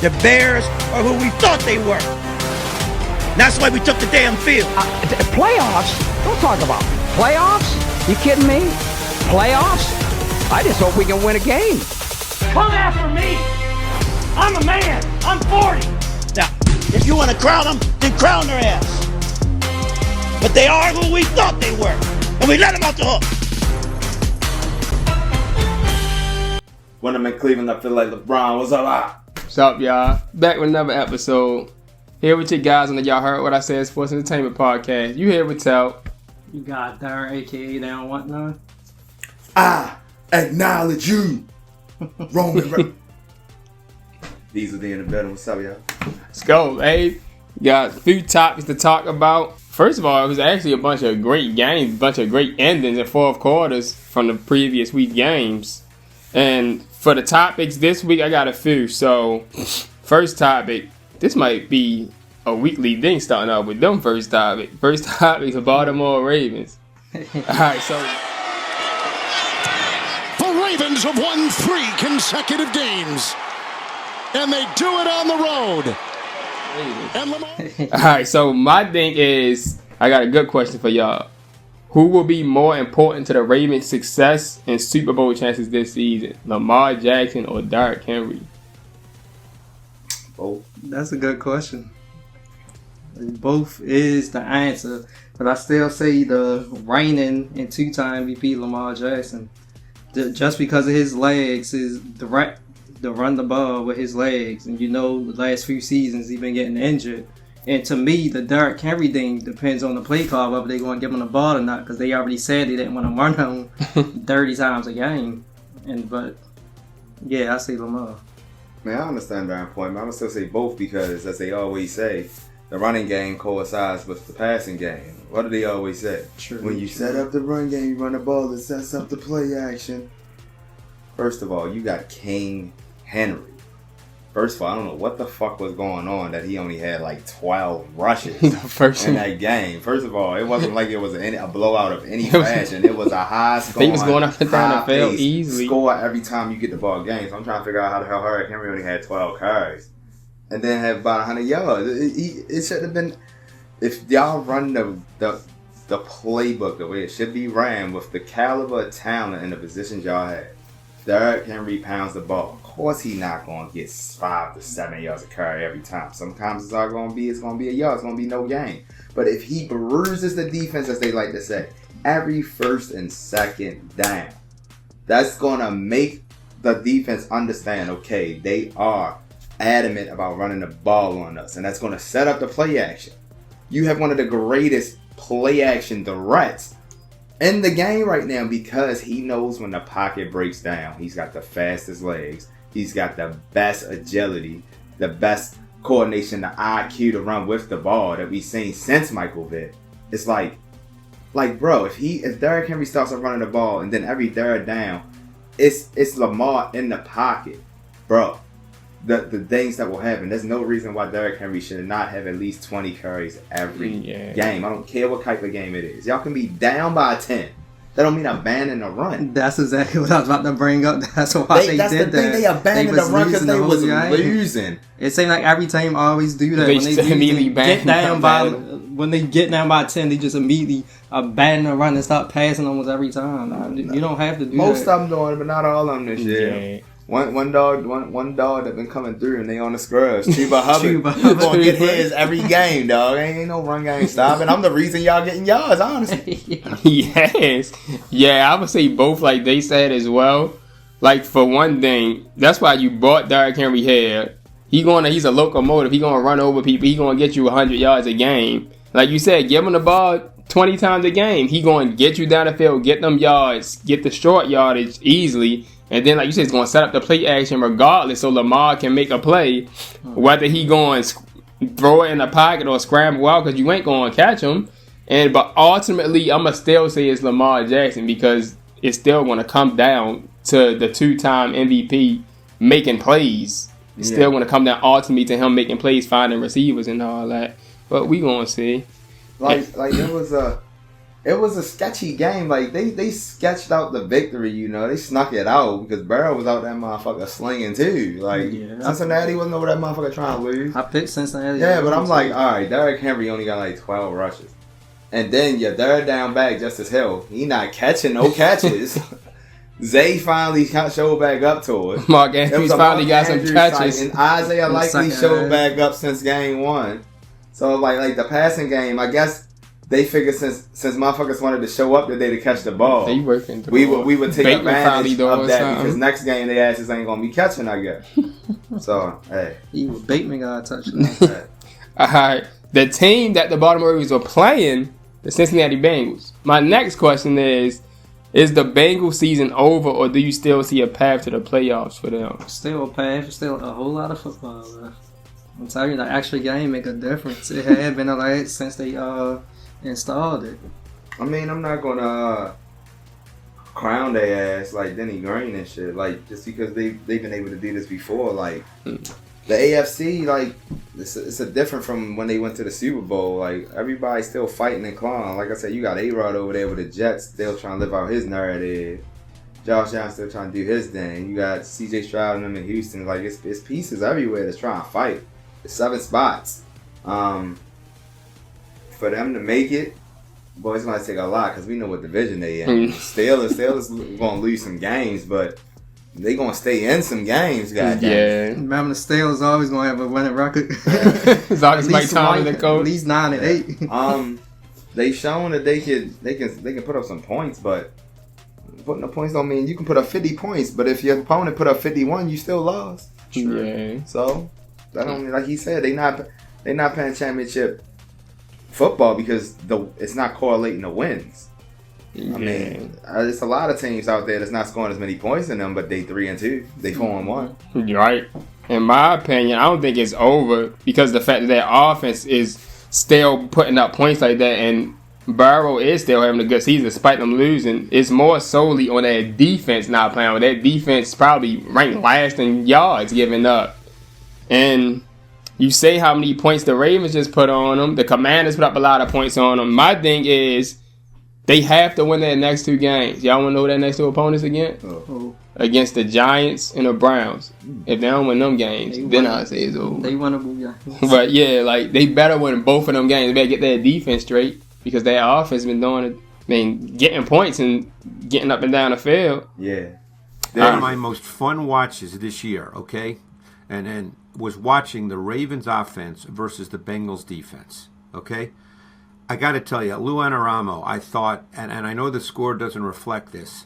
The Bears are who we thought they were. That's why we took the damn field. Playoffs? Don't talk about playoffs. You kidding me? Playoffs? I just hope we can win a game. Come after me. I'm a man. I'm 40. Now, if you want to crown them, then crown their ass. But they are who we thought they were. And we let them out the hook. When I'm in Cleveland, I feel like LeBron. What's up? What's up, y'all? Back with another episode. Here with you guys on the Y'all Heard What I Said Sports Entertainment Podcast. You here with Tal. You got Darren, a.k.a. Down What None. I acknowledge you, Roman. These are the in the bed. What's up, y'all? Let's go, hey. Got a few topics to talk about. First of all, it was actually a bunch of great games, a bunch of great endings in fourth quarters from the previous week games. And for the topics this week, I got a few. So, first topic, this might be a weekly thing starting out with them first topic. First topic is the Baltimore Ravens. Alright, so the Ravens have won 3 consecutive games. And they do it on the road. Alright, so my thing is, I got a good question for y'all. Who will be more important to the Ravens' success and Super Bowl chances this season? Lamar Jackson or Derrick Henry? Both. That's a good question. Both is the answer. But I still say the reigning and 2-time MVP Lamar Jackson. Just because of his legs, is the run the ball with his legs. And you know, the last few seasons he's been getting injured. And to me, the Derrick Henry thing depends on the play call, whether they're going to give him the ball or not, because they already said they didn't want to run him 30 times a game. But yeah, I say Lamar. Man, I understand that point, but I'm going to still say both because, as they always say, the running game coincides with the passing game. What do they always say? True, when you set up the run game, you run the ball, it sets up the play action. First of all, you got King Henry. First of all, I don't know what the fuck was going on that he only had like 12 rushes in that game. First of all, it wasn't like it was a blowout of any fashion. It was a high score. He was going up and down the field easily. Score every time you get the ball game. So I'm trying to figure out how the hell Derrick Henry only had 12 carries and then had about 100 yards. It should have been, if y'all run the playbook the way it should be ran with the caliber of talent and the positions y'all had. Derrick Henry pounds the ball. Of course, he's not going to get 5 to 7 yards of carry every time. Sometimes it's going to be a yard. It's going to be no gain. But if he bruises the defense, as they like to say, every first and second down, that's going to make the defense understand, okay, they are adamant about running the ball on us. And that's going to set up the play action. You have one of the greatest play action threats in the game right now because he knows when the pocket breaks down. He's got the fastest legs. He's got the best agility, the best coordination, the IQ to run with the ball that we've seen since Michael Vick. It's like bro, if Derrick Henry starts running the ball and then every third down, it's Lamar in the pocket, bro. The things that will happen. There's no reason why Derrick Henry should not have at least 20 carries every game. I don't care what type of game it is. Y'all can be down by 10. That don't mean abandon the run. That's exactly what I was about to bring up. That's why they did that. That's the thing. They abandoned the run because they was losing. It seems like every team always do that. When they get down by 10, they just immediately abandon the run and start passing almost every time. You don't have to do that. Most of them doing it, but not all of them this year. One dog that been coming through and they on the scrubs. Chuba Hubbard. Gonna get his every game, dog. Ain't no run game stopping. I'm the reason y'all getting yards, honestly. Yes. Yeah, I would say both like they said as well. Like for one thing, that's why you brought Derrick Henry here. He's a locomotive. He gonna run over people. He gonna get you 100 yards a game. Like you said, give him the ball 20 times a game. He gonna get you down the field, get them yards, get the short yardage easily. And then, like you said, it's going to set up the play action regardless so Lamar can make a play. Whether he going to throw it in the pocket or scramble out because you ain't going to catch him. But ultimately, I'm going to still say it's Lamar Jackson because it's still going to come down to the 2-time MVP making plays. It's still going to come down ultimately to him making plays, finding receivers and all that. But we going to see. Like it was it was a sketchy game. Like they sketched out the victory. You know, they snuck it out because Burrow was out that motherfucker slinging too. Like Cincinnati wasn't over that motherfucker trying to lose. I picked Cincinnati. Yeah, but I'm like, all right, Derrick Henry only got like 12 rushes, and then your third down back, Justice Hill, he not catching no catches. Zay finally showed back up to it. Mark Andrews finally got some catches. And Isaiah likely showed back up since game 1. So like the passing game, I guess they figured since motherfuckers wanted to show up today to catch the ball, They working we would take Bateman advantage of that something. because next game they asses ain't gonna be catching, I guess. So hey, Bateman got a touchdown. All right, the team that the Baltimore Ravens were playing, the Cincinnati Bengals. My next question is the Bengals season over, or do you still see a path to the playoffs for them? Still a path, still a whole lot of football left. I'm telling you, the actual game make a difference. It had been a lot since they installed it. I mean, I'm not gonna crown their ass like Denny Green and shit, like just because they've been able to do this before. Like the AFC, like it's a different from when they went to the Super Bowl. Like everybody's still fighting and clawing. Like I said, you got A-Rod over there with the Jets, still trying to live out his narrative. Josh Allen still trying to do his thing. You got C.J. Stroud and them in Houston. Like it's pieces everywhere that's trying to fight. It's 7 spots. For them to make it, boy, it's gonna take a lot because we know what division they in. Steelers gonna lose some games, but they gonna stay in some games, guys. Yeah. Remember, the Steelers always gonna have a winning record. It's always Mike Tomlin, the coach. At least 9-8. They shown that they can put up some points, but putting up points don't mean you can put up 50 points. But if your opponent put up 51, you still lost. Yeah. So that don't mean, like he said, they not playing championship football because it's not correlating the wins. I mean, there's a lot of teams out there that's not scoring as many points than them, but they 3-2, they 4-1. You're right. In my opinion, I don't think it's over because the fact that their offense is still putting up points like that, and Burrow is still having a good season despite them losing. It's more solely on their defense not playing. Well, their defense probably ranked last in yards giving up. And you say how many points the Ravens just put on them. The Commanders put up a lot of points on them. My thing is they have to win their next 2 games. Y'all want to know who their next 2 opponents again? Against the Giants and the Browns. If they don't win them games, then I'll say it's over. They winnable, yeah. But yeah, like they better win both of them games. They better get their defense straight because their offense been doing it. I mean, getting points and getting up and down the field. Yeah. One of my most fun watches this year, okay? And was watching the Ravens offense versus the Bengals defense, okay? I got to tell you, Lou Anarumo, I thought, and I know the score doesn't reflect this,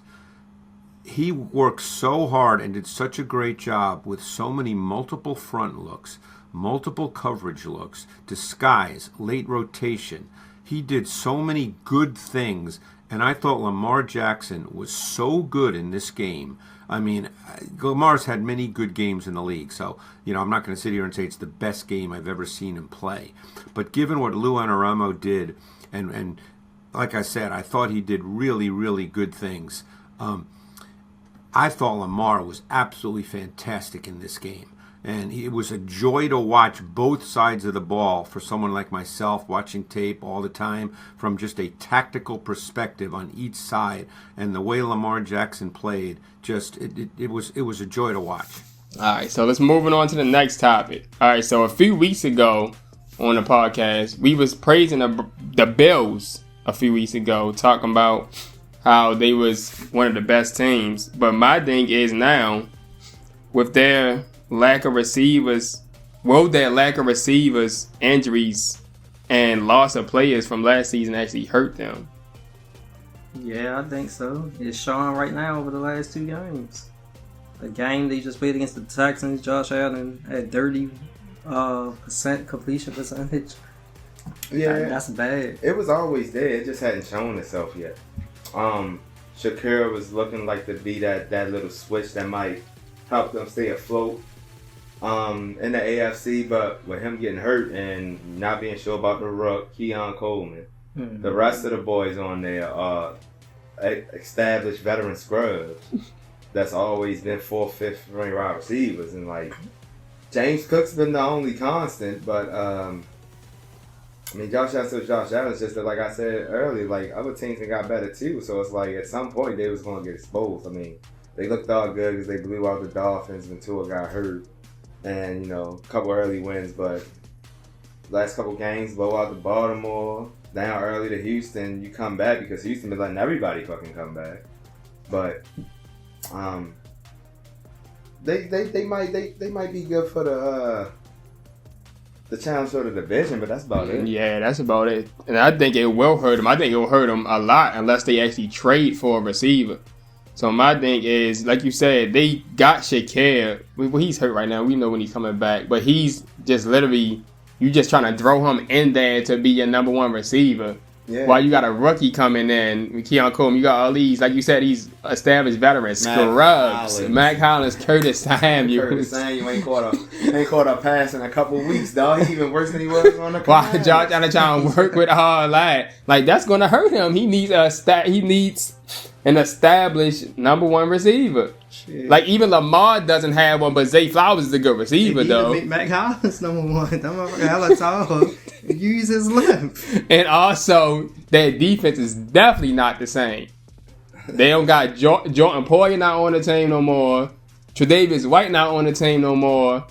he worked so hard and did such a great job with so many multiple front looks, multiple coverage looks, disguise, late rotation. He did so many good things, and I thought Lamar Jackson was so good in this game. I mean, Lamar's had many good games in the league, so, you know, I'm not going to sit here and say it's the best game I've ever seen him play. But given what Lou Anarumo did, and like I said, I thought he did really, really good things. I thought Lamar was absolutely fantastic in this game. And it was a joy to watch both sides of the ball for someone like myself watching tape all the time from just a tactical perspective on each side. And the way Lamar Jackson played, just it was a joy to watch. All right, so let's move on to the next topic. All right, so a few weeks ago on the podcast, we was praising the Bills a few weeks ago, talking about how they was one of the best teams. But my thing is now, with their lack of receivers, injuries, and loss of players from last season actually hurt them? Yeah, I think so. It's showing right now over the last 2 games. The game they just played against the Texans, Josh Allen had 30% completion percentage. Yeah, that's bad. It was always there. It just hadn't shown itself yet. Shakira was looking like to be that little switch that might help them stay afloat in the AFC, but with him getting hurt and not being sure about the rook, Keon Coleman, the rest of the boys on there are established veteran scrubs that's always been 4th, 5th ring wide receivers, and like James Cook's been the only constant, but I mean, Josh Allen still Josh Allen. It's just that, like I said earlier, like other teams that got better too. So it's like at some point they was going to get exposed. I mean, they looked all good because they blew out the Dolphins when Tua got hurt, and a couple early wins. But last couple games, blow out to Baltimore, down early to Houston. You come back because Houston been letting everybody fucking come back. But they might be good for the challenge for the division, but that's about it. Yeah, that's about it. And I think it will hurt them. I think it will hurt them a lot unless they actually trade for a receiver. So my thing is, like you said, they got Shakir. Well, he's hurt right now. We know when he's coming back. But he's just literally, you just trying to throw him in there to be your number one receiver. Yeah. While you got a rookie coming in, Keon Coleman, you got all these, like you said, these established veterans, Scrubs, Mac Hollins, Curtis Samuel. Curtis Samuel ain't caught a pass in a couple weeks, dog. He even worse than he was on the While Josh Allen trying to work with all that, like that's gonna hurt him. He needs an established number one receiver. Shit. Like even Lamar doesn't have one, but Zay Flowers is a good receiver though. Mac Hollins number one. That motherfucker hella tall. Use his left. And also, their defense is definitely not the same. They don't got Jordan Poyer not on the team no more. Tre'Davious White not on the team no more.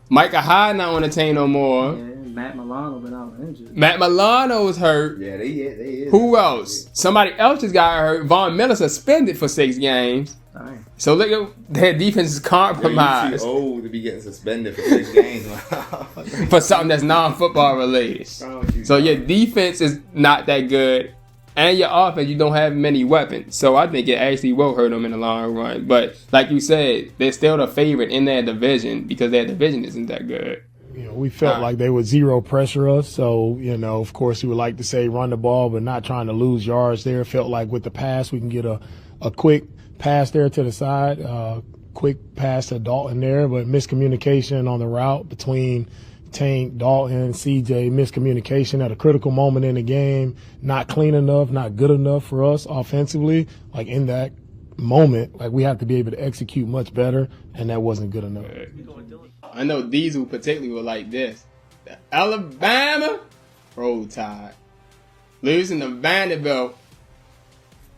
Micah Hyde not on the team no more. Yeah, Matt Milano been out injured. Matt Milano was hurt. Yeah, they is. Who else? Yeah. Somebody else just got hurt. Von Miller suspended for 6 games. Dang. So look at their defense is compromised. You're too old to be getting suspended for 6 games. For something that's non-football related. So your defense is not that good. And your offense, you don't have many weapons. So I think it actually will hurt them in the long run. But like you said, they're still the favorite in their division because their division isn't that good. We felt like they would zero pressure us. So, of course, we would like to say run the ball, but not trying to lose yards there. Felt like with the pass, we can get a quick pass there to the side, quick pass to Dalton there, but miscommunication on the route between Tank, Dalton, CJ, miscommunication at a critical moment in the game, not clean enough, not good enough for us offensively. Like in that moment, like we have to be able to execute much better, and that wasn't good enough. I know Diesel particularly were like this. The Alabama Roll Tide losing to Vanderbilt.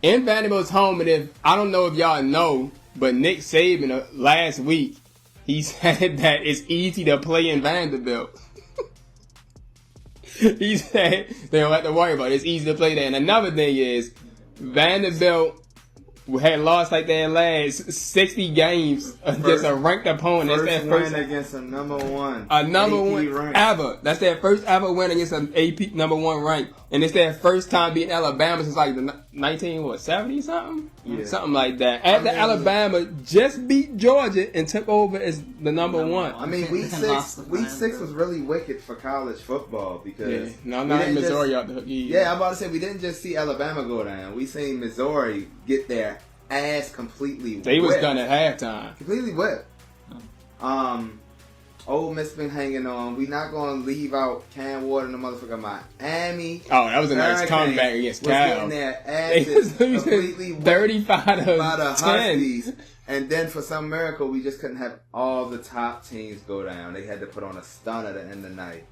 In Vanderbilt's home, and I don't know if y'all know, but Nick Saban last week, he said that it's easy to play in Vanderbilt. He said they don't have to worry about it. It's easy to play there. And another thing is, Vanderbilt had lost like their last 60 games against a ranked opponent. That's their first win against a number one. A number AP one rank. ever. That's their first ever win against an AP number one rank. And it's their first time beating Alabama since like the 1970 something? Yeah. Something like that. After Alabama just beat Georgia and took over as the number one. I mean, week six was really wicked for college football because not in Missouri out the hook either. Yeah, I'm about to say we didn't just see Alabama go down. We seen Missouri get their ass completely whipped. They was done at halftime. Completely whipped. Ole Miss been hanging on. We not going to leave out Cam Ward and the motherfucker Miami. Oh, that was a nice comeback against Cal. Getting their asses completely 35 by the 10. Huskies. And then for some miracle, we just couldn't have all the top teams go down. They had to put on a stun at the end of the night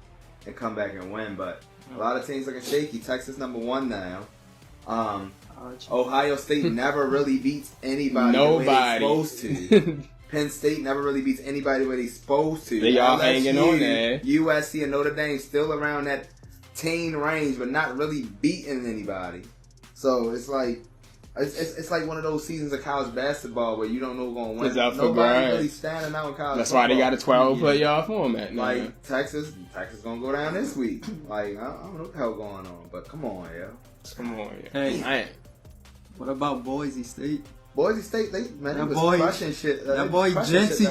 and come back and win. But a lot of teams looking shaky. Texas number 1 now. Ohio State never really beats anybody the way they're supposed to. Penn State never really beats anybody where they're supposed to. They all hanging on there. USC and Notre Dame still around that teen range, but not really beating anybody. So it's like one of those seasons of college basketball where you don't know who's going to win. Nobody really standing out in college That's football. Why they got a 12-playoff format now. Like Texas going to go down this week. Like I don't know what the hell going on, but come on, yo. Hey, man. What about Boise State? Boise State, they was crushing shit. That boy Genty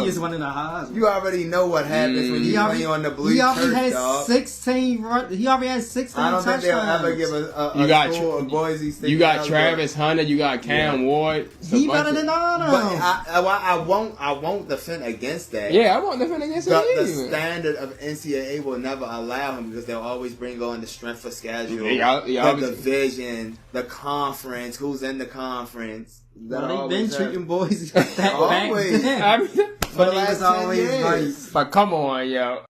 is one of the highs. You already know what happens when you play on the blue turf, dog. 16 he already had 16 I don't touchdowns. think they'll ever give a score of Boise State. You got Travis Hunter, you got Cam Ward. He better than all of them. But I won't defend against that. Yeah, I won't defend against it The either. standard of NCAA will never allow him because they'll always bring on the strength of schedule, the division, the conference, who's in the conference. They've been treating Boise like that always. back then. I mean, But it was always right. But come on, yo.